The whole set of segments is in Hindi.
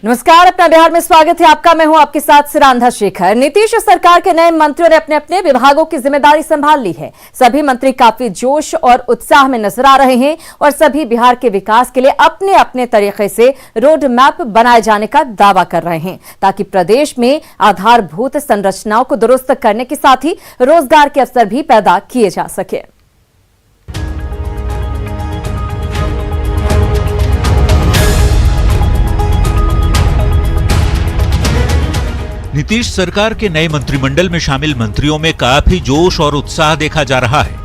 नमस्कार, अपना बिहार में स्वागत है आपका। मैं हूं आपके साथ सिरांधा शेखर। नीतीश सरकार के नए मंत्रियों ने अपने अपने विभागों की जिम्मेदारी संभाल ली है। सभी मंत्री काफी जोश और उत्साह में नजर आ रहे हैं और सभी बिहार के विकास के लिए अपने अपने तरीके से रोड मैप बनाए जाने का दावा कर रहे हैं, ताकि प्रदेश में आधारभूत संरचनाओं को दुरुस्त करने के साथ ही रोजगार के अवसर भी पैदा किए जा सके। नीतीश सरकार के नए मंत्रिमंडल में शामिल मंत्रियों में काफी जोश और उत्साह देखा जा रहा है।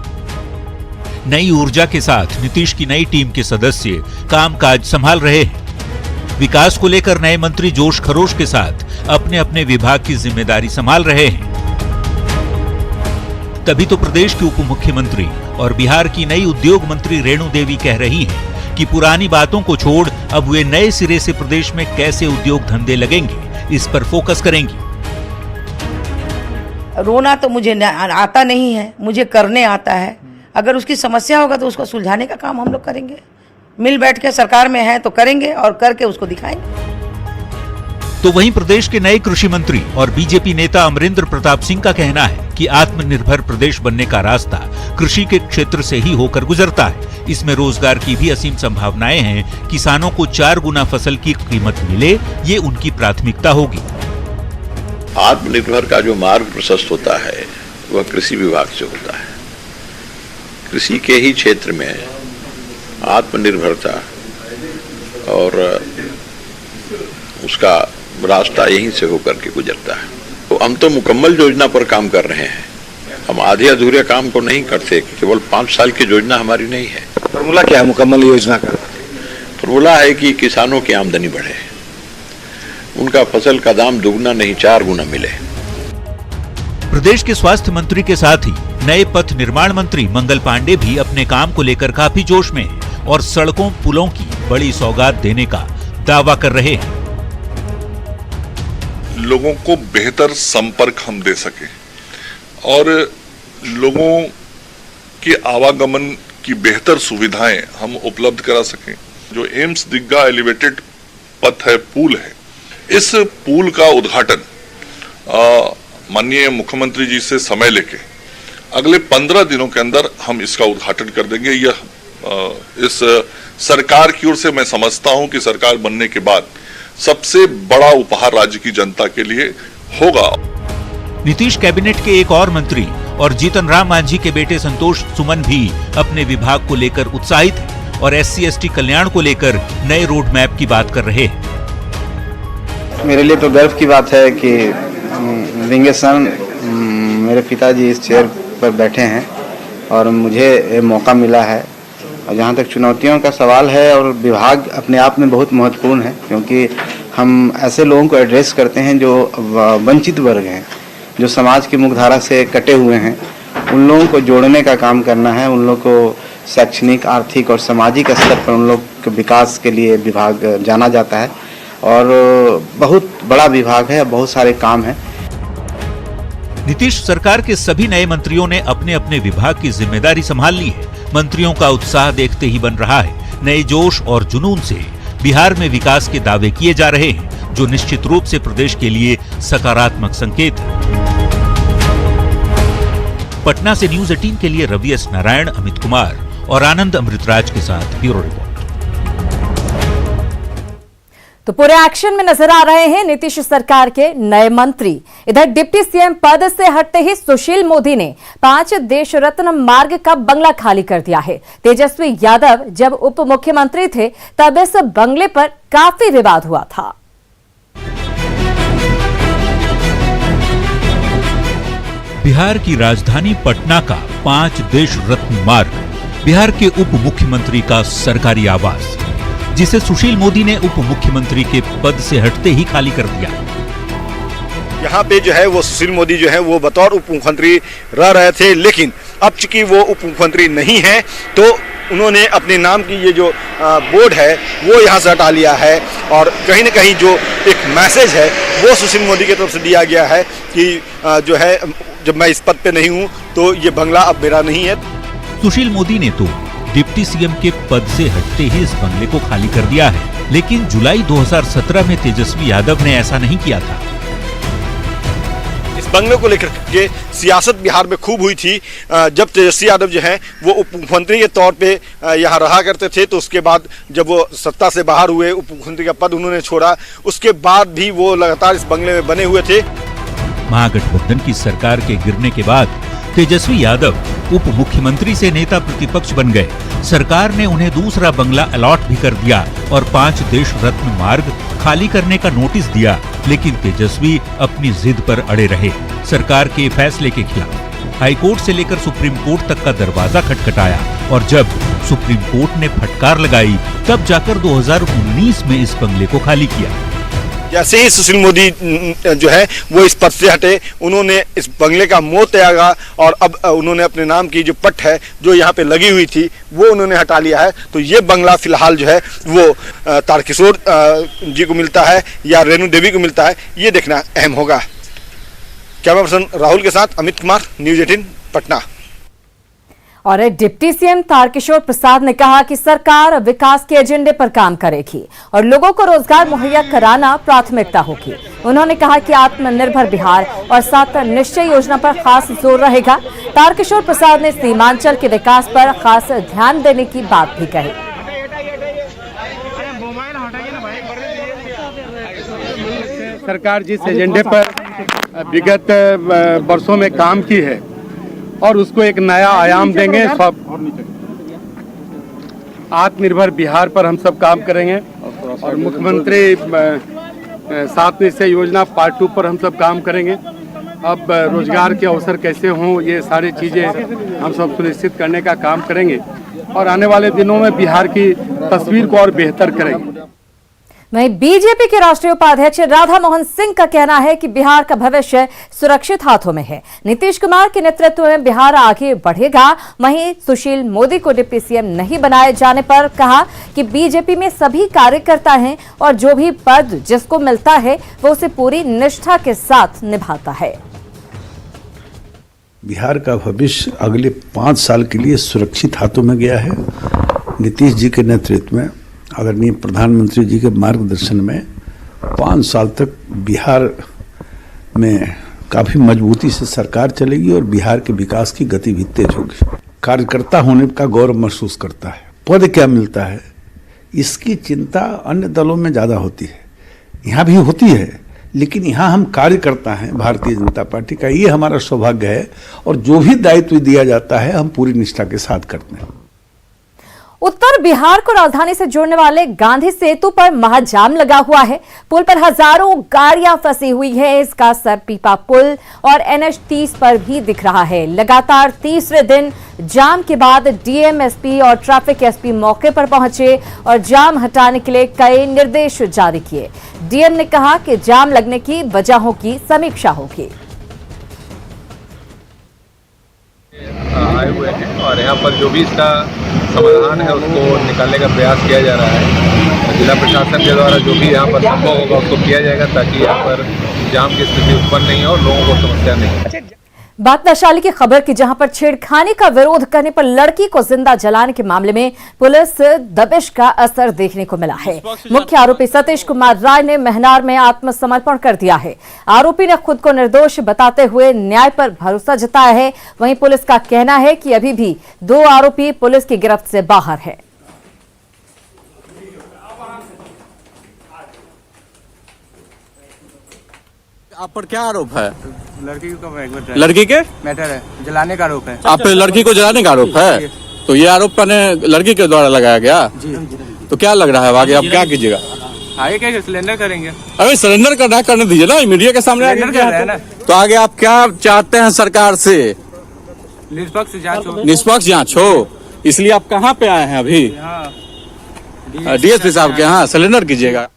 नई ऊर्जा के साथ नीतीश की नई टीम के सदस्य कामकाज संभाल रहे हैं। विकास को लेकर नए मंत्री जोश खरोश के साथ अपने अपने विभाग की जिम्मेदारी संभाल रहे हैं। तभी तो प्रदेश के उप मुख्यमंत्री और बिहार की नई उद्योग मंत्री रेणु देवी कह रही हैं कि पुरानी बातों को छोड़ अब वे नए सिरे से प्रदेश में कैसे उद्योग धंधे लगेंगे, इस पर फोकस करेंगी। रोना तो मुझे आता नहीं है, मुझे करने आता है। अगर उसकी समस्या होगा तो उसको सुलझाने का काम हम लोग करेंगे। मिल बैठ के सरकार में है तो करेंगे और करके उसको दिखाएंगे। तो वहीं प्रदेश के नए कृषि मंत्री और बीजेपी नेता अमरेंद्र प्रताप सिंह का कहना है कि आत्मनिर्भर प्रदेश बनने का रास्ता कृषि के क्षेत्र से ही होकर गुजरता है। इसमें रोजगार की भी असीम संभावनाएं हैं। किसानों को 4 गुना फसल की कीमत मिले, ये उनकी प्राथमिकता होगी। आत्मनिर्भर का जो मार्ग प्रशस्त होता है वह कृषि विभाग से होता है। कृषि के ही क्षेत्र में आत्मनिर्भरता और उसका रास्ता यहीं से होकर के गुजरता है। तो हम तो मुकम्मल योजना पर काम कर रहे हैं। हम आधे अधूरे काम को नहीं करते। केवल 5 साल की योजना हमारी नहीं है। फॉर्मूला क्या है मुकम्मल योजना का? फॉर्मूला है कि किसानों की आमदनी बढ़े, उनका फसल का दाम दुगना नहीं 4 गुना मिले। प्रदेश के स्वास्थ्य मंत्री के साथ ही नए पथ निर्माण मंत्री मंगल पांडे भी अपने काम को लेकर काफी जोश में हैं और सड़कों पुलों की बड़ी सौगात देने का दावा कर रहे हैं। लोगों को बेहतर संपर्क हम दे सके और लोगों के आवागमन की बेहतर सुविधाएं हम उपलब्ध करा सकें। जो एम्स दिग्गा एलिवेटेड पथ है, पुल है, इस पुल का उद्घाटन माननीय मुख्यमंत्री जी से समय लेके अगले 15 दिनों के अंदर हम इसका उद्घाटन कर देंगे। यह इस सरकार की ओर से मैं समझता हूं कि सरकार बनने के बाद सबसे बड़ा उपहार राज्य की जनता के लिए होगा। नीतीश कैबिनेट के एक और मंत्री और जीतन राम मांझी के बेटे संतोष सुमन भी अपने विभाग को लेकर उत्साहित हैं और SC/ST कल्याण को लेकर नए रोड मैप की बात कर रहे हैं। मेरे लिए तो गर्व की बात है कि विंगेसन मेरे पिताजी इस चेयर पर बैठे हैं और मुझे मौका मिला है। और जहाँ तक चुनौतियों का सवाल है, और विभाग अपने आप में बहुत महत्वपूर्ण है, क्योंकि हम ऐसे लोगों को एड्रेस करते हैं जो वंचित वर्ग हैं, जो समाज की मुख्यधारा से कटे हुए हैं। उन लोगों को जोड़ने का काम करना है। उन लोगों को शैक्षणिक, आर्थिक और सामाजिक स्तर पर उन लोग के विकास के लिए विभाग जाना जाता है और बहुत बड़ा विभाग है, बहुत सारे काम हैं। नीतीश सरकार के सभी नए मंत्रियों ने अपने अपने विभाग की जिम्मेदारी संभाल ली है। मंत्रियों का उत्साह देखते ही बन रहा है। नए जोश और जुनून से बिहार में विकास के दावे किए जा रहे हैं, जो निश्चित रूप से प्रदेश के लिए सकारात्मक संकेत है। पटना से न्यूज़ 18 के लिए रवि एस नारायण, अमित कुमार और आनंद अमृतराज के साथ ब्यूरो रिपोर्ट। तो पूरे एक्शन में नजर आ रहे हैं नीतीश सरकार के नए मंत्री। इधर डिप्टी सीएम पद से हटते ही सुशील मोदी ने 5 देश रत्न मार्ग का बंगला खाली कर दिया है। तेजस्वी यादव जब उप मुख्यमंत्री थे तब इस बंगले पर काफी विवाद हुआ था। बिहार की राजधानी पटना का 5 देश रत्न मार्ग बिहार के उप मुख्यमंत्री का सरकारी आवास, जिसे सुशील मोदी ने उप मुख्यमंत्री के पद से हटते ही खाली कर दिया। यहाँ पे जो है वो सुशील मोदी जो है वो बतौर उप मुख्यमंत्री रह रहे थे, लेकिन अब चूंकि वो उप मुख्यमंत्री नहीं है तो उन्होंने अपने नाम की ये जो बोर्ड है वो यहाँ से हटा लिया है। और कहीं न कहीं जो एक मैसेज है वो सुशील मोदी की तरफ से दिया गया है कि जो है जब मैं इस पद पे नहीं हूँ तो ये बंगला अब मेरा नहीं है। सुशील मोदी ने तो डिप्टी सीएम के पद से हटते ही इस बंगले को खाली कर दिया है। लेकिन जुलाई 2017 में तेजस्वी यादव ने ऐसा नहीं किया था। इस बंगले को लेकर के सियासत बिहार में खूब हुई थी। जब तेजस्वी यादव जो हैं वो उप मुख्यमंत्री के तौर पे यहाँ रहा करते थे, तो उसके बाद जब वो सत्ता से बाहर हुए, उप मुख्यमंत्री का पद उन्होंने छोड़ा, उसके बाद भी वो लगातार इस बंगले में बने हुए थे। महागठबंधन की सरकार के गिरने के बाद तेजस्वी यादव उप मुख्यमंत्री से नेता प्रतिपक्ष बन गए। सरकार ने उन्हें दूसरा बंगला अलॉट भी कर दिया और 5 देश रत्न मार्ग खाली करने का नोटिस दिया, लेकिन तेजस्वी अपनी जिद पर अड़े रहे। सरकार के फैसले के खिलाफ हाईकोर्ट से लेकर सुप्रीम कोर्ट तक का दरवाजा खटखटाया और जब सुप्रीम कोर्ट ने फटकार लगाई, तब जाकर 2019 में इस बंगले को खाली किया। जैसे ही सुशील मोदी जो है वो इस पद से हटे, उन्होंने इस बंगले का मोह त्यागा और अब उन्होंने अपने नाम की जो पट है जो यहाँ पे लगी हुई थी वो उन्होंने हटा लिया है। तो ये बंगला फिलहाल जो है वो तारकिशोर जी को मिलता है या रेणु देवी को मिलता है, ये देखना अहम होगा। कैमरा पर्सन राहुल के साथ अमित कुमार, न्यूज़ 18 पटना। और डिप्टी सीएम तारकिशोर प्रसाद ने कहा कि सरकार विकास के एजेंडे पर काम करेगी और लोगों को रोजगार मुहैया कराना प्राथमिकता होगी। उन्होंने कहा कि आत्मनिर्भर बिहार और 7 निश्चय योजना पर खास जोर रहेगा। तारकिशोर प्रसाद ने सीमांचल के विकास पर खास ध्यान देने की बात भी कही। सरकार जिस एजेंडे पर विगत वर्षों में काम की है और उसको एक नया आयाम देंगे। आत्मनिर्भर बिहार पर हम सब काम करेंगे और मुख्यमंत्री 7 निश्चय योजना पार्ट 2 पर हम सब काम करेंगे। अब रोजगार के अवसर कैसे हों, ये सारी चीज़ें हम सब सुनिश्चित करने का काम करेंगे और आने वाले दिनों में बिहार की तस्वीर को और बेहतर करेंगे। वहीं बीजेपी के राष्ट्रीय उपाध्यक्ष राधा मोहन सिंह का कहना है कि बिहार का भविष्य सुरक्षित हाथों में है। नीतीश कुमार के नेतृत्व में बिहार आगे बढ़ेगा। वहीं सुशील मोदी को डिप्टी सीएम नहीं बनाए जाने पर कहा कि बीजेपी में सभी कार्यकर्ता हैं और जो भी पद जिसको मिलता है वो उसे पूरी निष्ठा के साथ निभाता है। बिहार का भविष्य अगले 5 साल के लिए सुरक्षित हाथों में गया है। नीतीश जी के नेतृत्व में, आदरणीय प्रधानमंत्री जी के मार्गदर्शन में 5 साल तक बिहार में काफ़ी मजबूती से सरकार चलेगी और बिहार के विकास की गति भी तेज होगी। कार्यकर्ता होने का गौरव महसूस करता है। पद क्या मिलता है इसकी चिंता अन्य दलों में ज़्यादा होती है, यहाँ भी होती है, लेकिन यहाँ हम कार्यकर्ता हैं भारतीय जनता पार्टी का, ये हमारा सौभाग्य है और जो भी दायित्व दिया जाता है हम पूरी निष्ठा के साथ करते हैं। उत्तर बिहार को राजधानी से जोड़ने वाले गांधी सेतु पर महाजाम लगा हुआ है। पुल पर हजारों गाड़ियां फंसी हुई है। इसका असर पीपा पुल और NH 30 पर भी दिख रहा है। लगातार तीसरे दिन जाम के बाद डीएम, एसपी और ट्रैफिक एसपी मौके पर पहुंचे और जाम हटाने के लिए कई निर्देश जारी किए। डीएम ने कहा कि जाम लगने की वजहों की समीक्षा होगी। आए हुए हैं और यहाँ पर जो भी इसका समाधान है उसको निकालने का प्रयास किया जा रहा है। जिला प्रशासन के द्वारा जो भी यहाँ पर संभव होगा उसको किया जाएगा ताकि यहाँ पर जाम की स्थिति उत्पन्न नहीं हो और लोगों को समस्या नहीं। बात वैशाली की खबर की, जहां पर छेड़खानी का विरोध करने पर लड़की को जिंदा जलाने के मामले में पुलिस दबिश का असर देखने को मिला है। मुख्य आरोपी सतीश कुमार राय ने महनार में आत्मसमर्पण कर दिया है। आरोपी ने खुद को निर्दोष बताते हुए न्याय पर भरोसा जताया है। वहीं पुलिस का कहना है कि अभी भी 2 आरोपी पुलिस की गिरफ्त से बाहर है। आप पर क्या आरोप है? लड़की के मैटर है, जलाने का आरोप है। आप पे लड़की को जलाने का आरोप है? तो ये आरोप मैंने लड़की के द्वारा लगाया गया जी। तो क्या लग रहा है आगे आप क्या कीजिएगा? आगे क्या सरेंडर करेंगे? अरे सरेंडर करने दीजिए ना, मीडिया के सामने तो आगे आप क्या चाहते हैं सरकार से? निष्पक्ष जांच हो। निष्पक्ष जांच हो, इसलिए आप कहाँ पे आए हैं अभी? डीएसपी साहब के यहाँ सरेंडर कीजिएगा।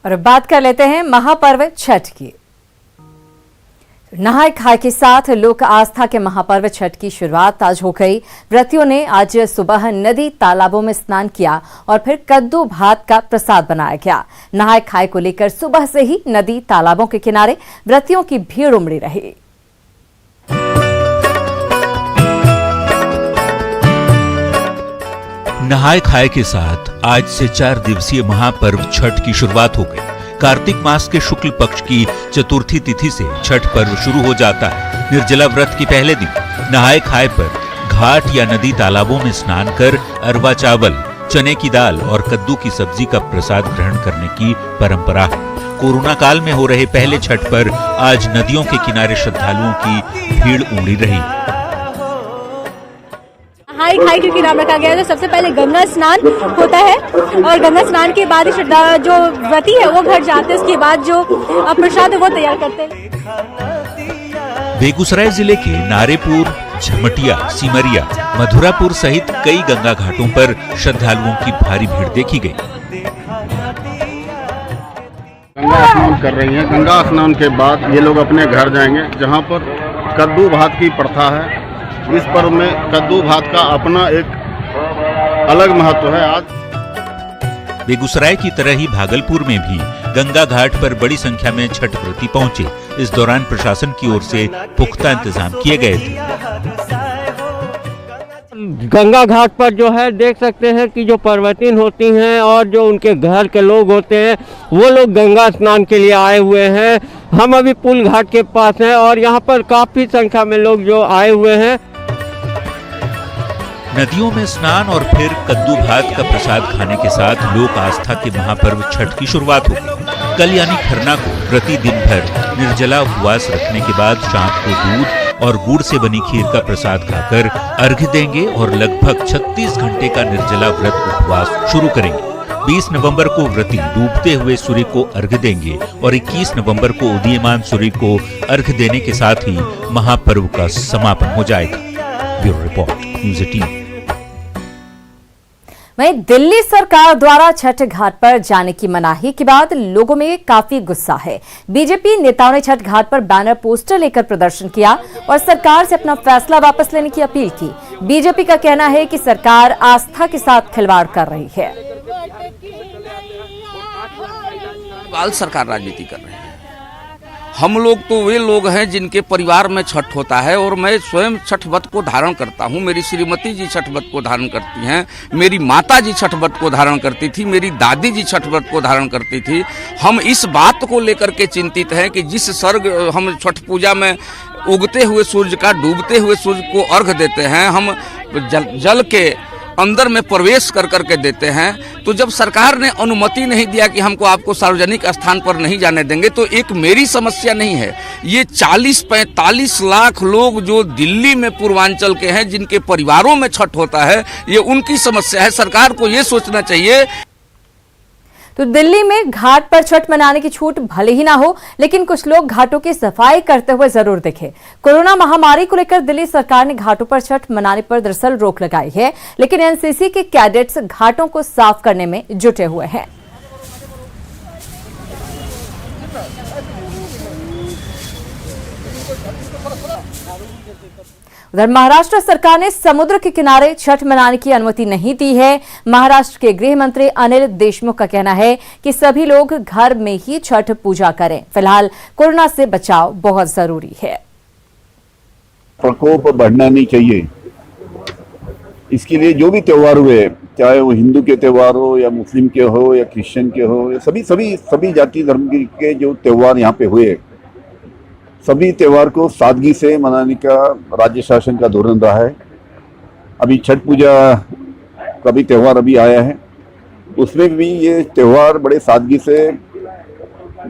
और बात कर लेते हैं महापर्व छठ की। नहाय खाए के साथ लोक आस्था के महापर्व छठ की शुरुआत आज हो गई। व्रतियों ने आज सुबह नदी तालाबों में स्नान किया और फिर कद्दू भात का प्रसाद बनाया गया। नहाय खाए को लेकर सुबह से ही नदी तालाबों के किनारे व्रतियों की भीड़ उमड़ी रही। नहाय खाए के साथ आज से 4 दिवसीय महापर्व छठ की शुरुआत हो गई। कार्तिक मास के शुक्ल पक्ष की चतुर्थी तिथि से छठ पर्व शुरू हो जाता है। निर्जला व्रत के पहले दिन नहाय खाए पर घाट या नदी तालाबों में स्नान कर अरवा चावल, चने की दाल और कद्दू की सब्जी का प्रसाद ग्रहण करने की परंपरा है। कोरोना काल में हो रहे पहले छठ पर आज नदियों के किनारे श्रद्धालुओं की भीड़ उमड़ी रही। नहाय खाए क्योंकि नाम रखा गया है, तो सबसे पहले गंगा स्नान होता है और गंगा स्नान के बाद जो व्रती है वो घर जाते हैं, उसके बाद जो प्रसाद है वो तैयार करते हैं। बेगूसराय जिले के नारेपुर, झमटिया, सिमरिया, मधुरापुर सहित कई गंगा घाटों पर श्रद्धालुओं की भारी भीड़ देखी गई। गंगा स्नान कर रही हैं। गंगा स्नान के बाद ये लोग अपने घर जाएंगे, जहाँ पर कद्दू भात की प्रथा है। इस पर्व में कद्दू भात का अपना एक अलग महत्व है। आज बेगूसराय की तरह ही भागलपुर में भी गंगा घाट पर बड़ी संख्या में छठ व्रती पहुंचे। इस दौरान प्रशासन की ओर से पुख्ता इंतजाम किए गए थे। गंगा घाट पर जो है देख सकते हैं कि जो पर्वतीन होती हैं और जो उनके घर के लोग होते हैं वो लोग गंगा स्नान के लिए आए हुए हैं। हम अभी पुल घाट के पास हैं और यहाँ पर काफी संख्या में लोग जो आए हुए हैं। नदियों में स्नान और फिर कद्दू भात का प्रसाद खाने के साथ लोक आस्था के महापर्व छठ की शुरुआत होगी। कल यानी खरना को प्रति दिन भर निर्जला उपवास रखने के बाद शाम को दूध और गुड़ से बनी खीर का प्रसाद खाकर अर्घ्य देंगे और लगभग 36 घंटे का निर्जला व्रत उपवास शुरू करेंगे। 20 नवंबर को व्रती डूबते हुए सूर्य को अर्घ्य देंगे और 21 नवंबर को उदीयमान सूर्य को अर्घ्य देने के साथ ही महापर्व का समापन हो जाएगा। Bureau report, news 18। वहीं दिल्ली सरकार द्वारा छठ घाट पर जाने की मनाही के बाद लोगों में काफी गुस्सा है। बीजेपी नेताओं ने छठ घाट पर बैनर पोस्टर लेकर प्रदर्शन किया और सरकार से अपना फैसला वापस लेने की अपील की। बीजेपी का कहना है कि सरकार आस्था के साथ खिलवाड़ कर रही है। बाल सरकार राजनीति कर रही है। हम लोग तो वे लोग हैं जिनके परिवार में छठ होता है और मैं स्वयं छठ व्रत को धारण करता हूं। मेरी श्रीमती जी छठ व्रत को धारण करती हैं, मेरी माता जी छठ व्रत को धारण करती थी, मेरी दादी जी छठ व्रत को धारण करती थी। हम इस बात को लेकर के चिंतित हैं कि जिस सर्ग हम छठ पूजा में उगते हुए सूर्य का, डूबते हुए सूर्य को अर्घ देते हैं, हम जल के अंदर में प्रवेश कर करके देते हैं। तो जब सरकार ने अनुमति नहीं दिया कि हमको आपको सार्वजनिक स्थान पर नहीं जाने देंगे, तो एक मेरी समस्या नहीं है। ये 40-45 लाख लोग जो दिल्ली में पूर्वांचल के हैं, जिनके परिवारों में छठ होता है, ये उनकी समस्या है। सरकार को ये सोचना चाहिए। तो दिल्ली में घाट पर छठ मनाने की छूट भले ही ना हो, लेकिन कुछ लोग घाटों की सफाई करते हुए जरूर दिखे। कोरोना महामारी को लेकर दिल्ली सरकार ने घाटों पर छठ मनाने पर दरअसल रोक लगाई है, लेकिन एनसीसी के कैडेट्स घाटों को साफ करने में जुटे हुए हैं। उधर महाराष्ट्र सरकार ने समुद्र के किनारे छठ मनाने की अनुमति नहीं दी है। महाराष्ट्र के गृह मंत्री अनिल देशमुख का कहना है कि सभी लोग घर में ही छठ पूजा करें। फिलहाल कोरोना से बचाव बहुत जरूरी है। प्रकोप बढ़ना नहीं चाहिए। इसके लिए जो भी त्योहार हुए, चाहे वो हिंदू के त्योहार हो या मुस्लिम के हो या क्रिश्चियन के हो, सभी जाति धर्म के जो त्योहार यहाँ पे हुए, सभी त्योहार को सादगी से मनाने का राज्य शासन का धोरण रहा है। अभी छठ पूजा का भी त्योहार अभी आया है, उसमें भी ये त्योहार बड़े सादगी से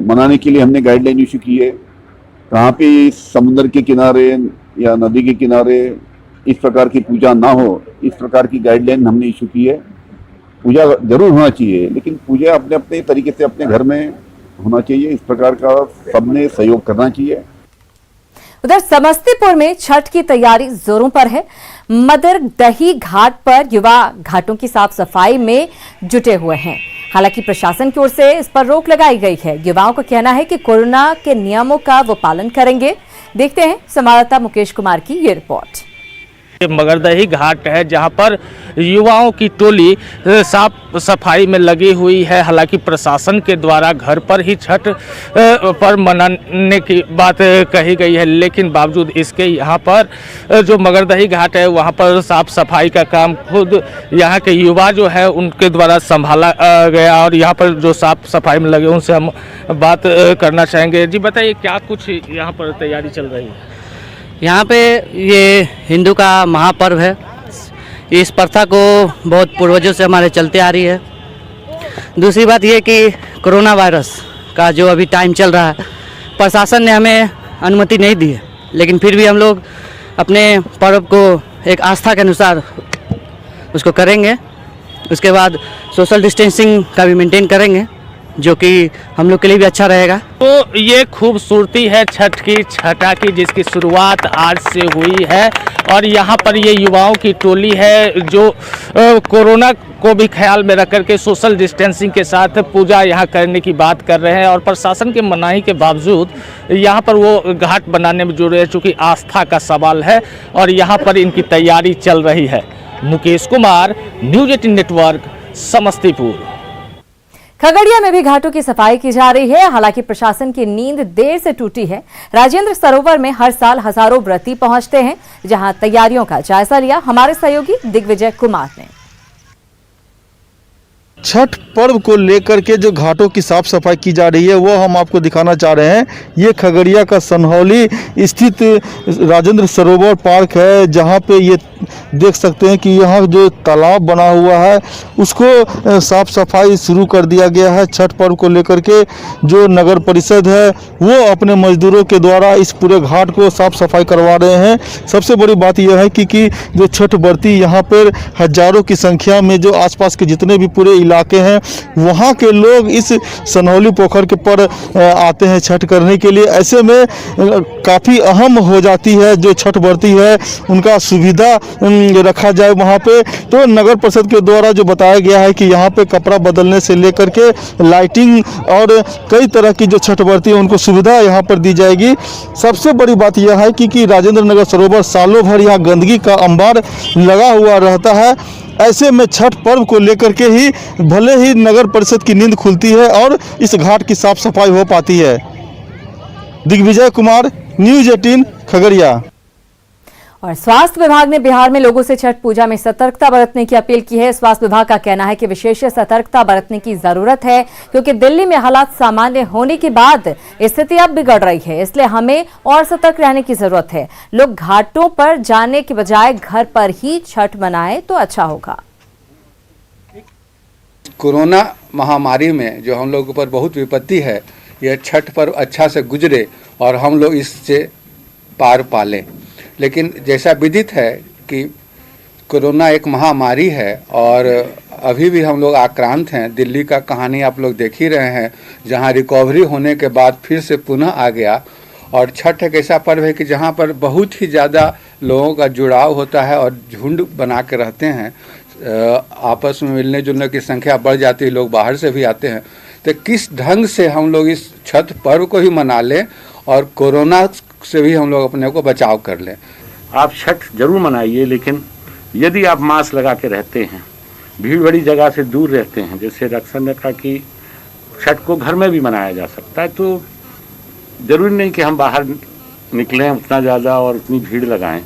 मनाने के लिए हमने गाइडलाइन इशू की है। कहाँ पे समुद्र के किनारे या नदी के किनारे इस प्रकार की पूजा ना हो, इस प्रकार की गाइडलाइन हमने इशू की है। पूजा जरूर होना चाहिए, लेकिन पूजा अपने अपने तरीके से अपने घर में होना चाहिए। इस प्रकार का सबने सहयोग करना चाहिए। उधर समस्तीपुर में छठ की तैयारी जोरों पर है। मदर दही घाट पर युवा घाटों की साफ सफाई में जुटे हुए हैं। हालांकि प्रशासन की ओर से इस पर रोक लगाई गई है। युवाओं का कहना है कि कोरोना के नियमों का वो पालन करेंगे। देखते हैं संवाददाता मुकेश कुमार की ये रिपोर्ट। मगरदही घाट है जहां पर युवाओं की टोली साफ सफाई में लगी हुई है। हालांकि प्रशासन के द्वारा घर पर ही छठ पर मनाने की बात कही गई है, लेकिन बावजूद इसके यहाँ पर जो मगरदही घाट है वहाँ पर साफ सफाई का काम खुद यहाँ के युवा जो है उनके द्वारा संभाला गया और यहाँ पर जो साफ सफाई में लगे उनसे हम बात करना चाहेंगे। जी बताइए, क्या कुछ यहाँ पर तैयारी चल रही है? यहाँ पे ये हिंदू का महापर्व है। इस प्रथा को बहुत पूर्वजों से हमारे चलते आ रही है। दूसरी बात ये कि कोरोना वायरस का जो अभी टाइम चल रहा है, प्रशासन ने हमें अनुमति नहीं दी है, लेकिन फिर भी हम लोग अपने पर्व को एक आस्था के अनुसार उसको करेंगे। उसके बाद सोशल डिस्टेंसिंग का भी मेंटेन करेंगे, जो कि हम लोग के लिए भी अच्छा रहेगा। तो ये खूबसूरती है छठ की, छठा की, जिसकी शुरुआत आज से हुई है और यहाँ पर ये युवाओं की टोली है जो कोरोना को भी ख्याल में रख करके सोशल डिस्टेंसिंग के साथ पूजा यहाँ करने की बात कर रहे हैं और प्रशासन के मनाही के बावजूद यहाँ पर वो घाट बनाने में जुड़े हैं, चूँकि आस्था का सवाल है और यहाँ पर इनकी तैयारी चल रही है। Mukesh Kumar, news 18 network, Samastipur. खगड़िया में भी घाटों की सफाई की जा रही है। हालांकि प्रशासन की नींद देर से टूटी है। राजेंद्र सरोवर में हर साल हजारों व्रती पहुंचते हैं, जहां तैयारियों का जायजा लिया हमारे सहयोगी दिग्विजय कुमार ने। छठ पर्व को लेकर के जो घाटों की साफ सफाई की जा रही है वो हम आपको दिखाना चाह रहे हैं। ये खगड़िया का सनहौली स्थित राजेंद्र सरोवर पार्क है, जहाँ पे ये देख सकते हैं कि यहाँ जो तालाब बना हुआ है उसको साफ सफाई शुरू कर दिया गया है। छठ पर्व को लेकर के जो नगर परिषद है वो अपने मजदूरों के द्वारा इस पूरे घाट को साफ सफाई करवा रहे हैं। सबसे बड़ी बात यह है कि जो छठ व्रती यहाँ पर हजारों की संख्या में जो आसपास के जितने भी पूरे इलाके हैं वहाँ के लोग इस सनहौली पोखर के पर आते हैं छठ करने के लिए। ऐसे में काफ़ी अहम हो जाती है जो छठ व्रती है उनका सुविधा रखा जाए वहाँ पे। तो नगर परिषद के द्वारा जो बताया गया है कि यहाँ पे कपड़ा बदलने से लेकर के लाइटिंग और कई तरह की जो छठ व्रती है उनको सुविधा यहाँ पर दी जाएगी। सबसे बड़ी बात यह है कि राजेंद्र नगर सरोवर सालों भर यहाँ गंदगी का अंबार लगा हुआ रहता है। ऐसे में छठ पर्व को लेकर के ही भले ही नगर परिषद की नींद खुलती है और इस घाट की साफ सफाई हो पाती है। दिग्विजय कुमार, न्यूज़ 18 खगड़िया। और स्वास्थ्य विभाग ने बिहार में लोगों से छठ पूजा में सतर्कता बरतने की अपील की है। स्वास्थ्य विभाग का कहना है कि विशेष सतर्कता बरतने की जरूरत है, क्योंकि दिल्ली में हालात सामान्य होने के बाद स्थिति अब बिगड़ रही है, इसलिए हमें और सतर्क रहने की जरूरत है। लोग घाटों पर जाने के बजाय घर पर ही छठ मनाएं तो अच्छा होगा। कोरोना महामारी में जो हम लोगों पर बहुत विपत्ति है, यह छठ पर्व अच्छा से गुजरे और हम लोग इससे पार पालें। लेकिन जैसा विदित है कि कोरोना एक महामारी है और अभी भी हम लोग आक्रांत हैं। दिल्ली का कहानी आप लोग देख ही रहे हैं, जहां रिकवरी होने के बाद फिर से पुनः आ गया। और छठ एक ऐसा पर्व है कि जहां पर बहुत ही ज़्यादा लोगों का जुड़ाव होता है और झुंड बना के रहते हैं। आपस में मिलने जुलने की संख्या बढ़ जाती है, लोग बाहर से भी आते हैं। तो किस ढंग से हम लोग इस छठ पर्व को ही मना लें और कोरोना से भी हम लोग अपने को बचाव कर लें। आप छठ जरूर मनाइए, लेकिन यदि आप मास्क लगा के रहते हैं, भीड़ भरी जगह से दूर रहते हैं, जैसे रक्षण ने कहा कि छठ को घर में भी मनाया जा सकता है, तो ज़रूरी नहीं कि हम बाहर निकलें उतना ज़्यादा और उतनी भीड़ लगाएं।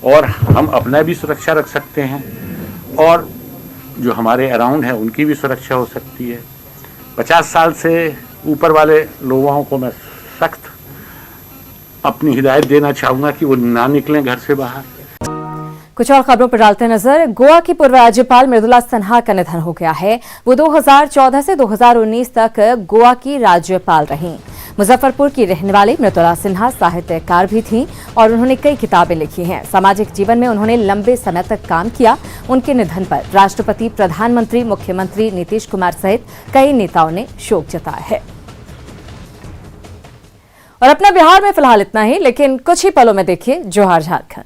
और हम अपना भी सुरक्षा रख सकते हैं और जो हमारे अराउंड है उनकी भी सुरक्षा हो सकती है। 50 साल से ऊपर वाले लोगों को मैं सख्त अपनी हिदायत देना चाहूँगा कि वो ना निकलें घर से बाहर। कुछ और खबरों पर डालते नजर। गोवा की पूर्व राज्यपाल मृदुला सिन्हा का निधन हो गया है। वो 2014 से 2019 तक गोवा की राज्यपाल रहीं। मुजफ्फरपुर की रहने वाली मृदुला सिन्हा साहित्यकार भी थीं और उन्होंने कई किताबें लिखी हैं। सामाजिक जीवन में उन्होंने लंबे समय तक काम किया। उनके निधन पर राष्ट्रपति, प्रधानमंत्री, मुख्यमंत्री नीतीश कुमार सहित कई नेताओं ने शोक जताया है। और अपना बिहार में फिलहाल इतना ही, लेकिन कुछ ही पलों में देखिए जोहार झारखंड।